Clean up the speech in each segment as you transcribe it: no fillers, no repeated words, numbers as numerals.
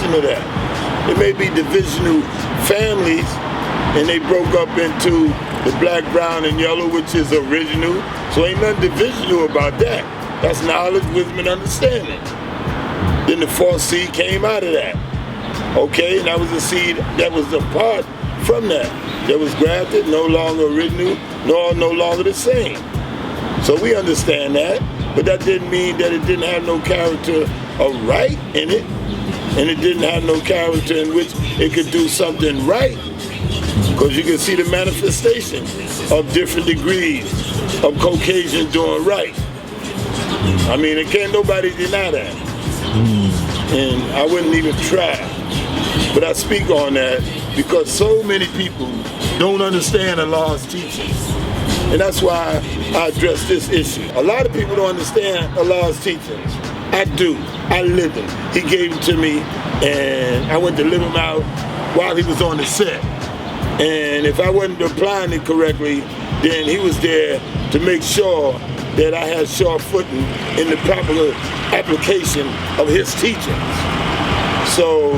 portion of that. It may be divisional families, and they broke up into the black, brown, and yellow, which is original. So ain't nothing divisional about that. That's knowledge, wisdom, and understanding. Then the fourth seed came out of that. Okay, and that was a seed that was apart from that. That was grafted, no longer original, nor no longer the same. So we understand that, but that didn't mean that it didn't have no character of right in it, and it didn't have no character in which it could do something right, because you can see the manifestation of different degrees of Caucasians doing right. I mean, it can't nobody deny that, and I wouldn't even try. But I speak on that because so many people don't understand Allah's teachings. And that's why I address this issue. A lot of people don't understand Allah's teachings. I do. I live them. He gave them to me, and I went to live them out while he was on the set. And if I wasn't applying it correctly, then he was there to make sure that I had sure footing in the proper application of his teachings. So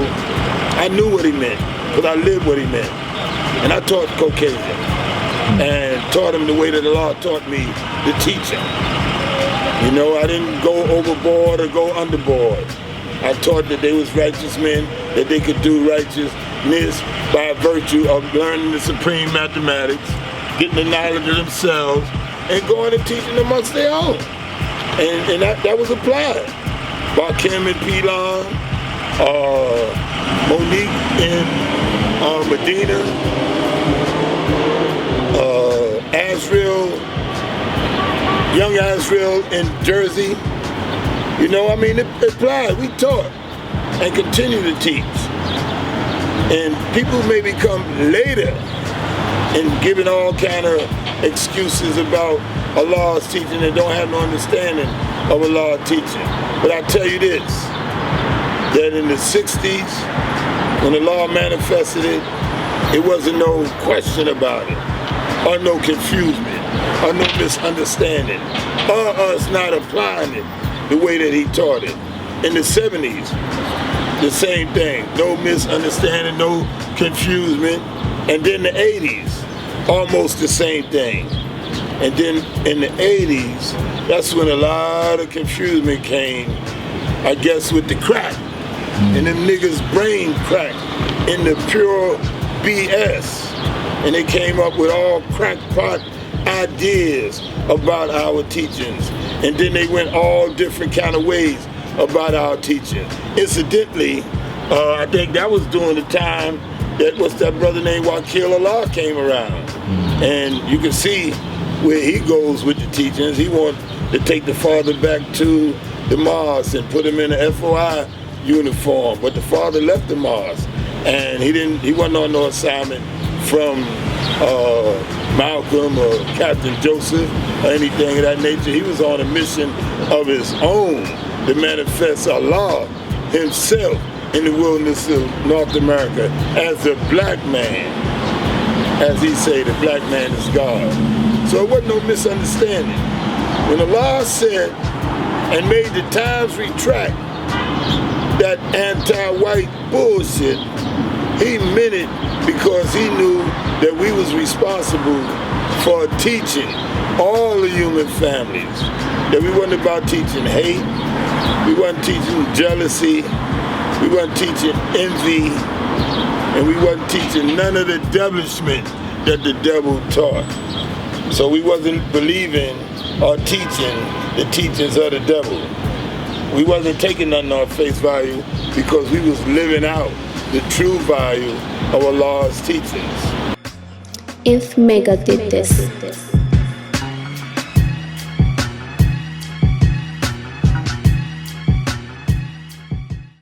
I knew what he meant, because I lived what he meant. And I taught Caucasian, and taught him the way that Allah taught me to teach him. You know, I didn't go overboard or go underboard. I taught that they was righteous men, that they could do righteousness by virtue of learning the supreme mathematics, getting the knowledge of themselves, and going and teaching amongst their own. And that was applied by Kim and Pilon, Monique in Medina, Azrael, young Azrael in Jersey. You know, I mean, it applied. We taught and continue to teach. And people may become later and giving all kind of excuses about Allah's teaching and don't have no understanding of Allah's teaching. But I tell you this, that in the 60s, when Allah manifested it, it wasn't no question about it, or no confusion, or no misunderstanding, or us not applying it the way that he taught it. In the 70s, the same thing, no misunderstanding, no confusion. And then the 80s, almost the same thing. And then in the 80s, that's when a lot of confusion came, I guess with the crack. And them niggas' brain cracked in the pure BS. And they came up with all crackpot ideas about our teachings. And then they went all different kind of ways about our teaching. Incidentally, I think that was during the time that what's that brother named Wakil Allah came around. And you can see where he goes with the teachings. He wants to take the father back to the mosque and put him in an FOI uniform. But the father left the mosque, and he wasn't on no assignment from Malcolm or Captain Joseph or anything of that nature. He was on a mission of his own to manifest Allah himself in the wilderness of North America as a black man. As he say, the black man is God. So it wasn't no misunderstanding. When Allah said and made the times retract that anti-white bullshit, he meant it because he knew that we was responsible for teaching all the human families. That we wasn't about teaching hate, we wasn't teaching jealousy, we wasn't teaching envy, and we wasn't teaching none of the devilishment that the devil taught. So we wasn't believing or teaching the teachings of the devil. We wasn't taking nothing on face value because we was living out the true value of Allah's teachings. If Mecca did this.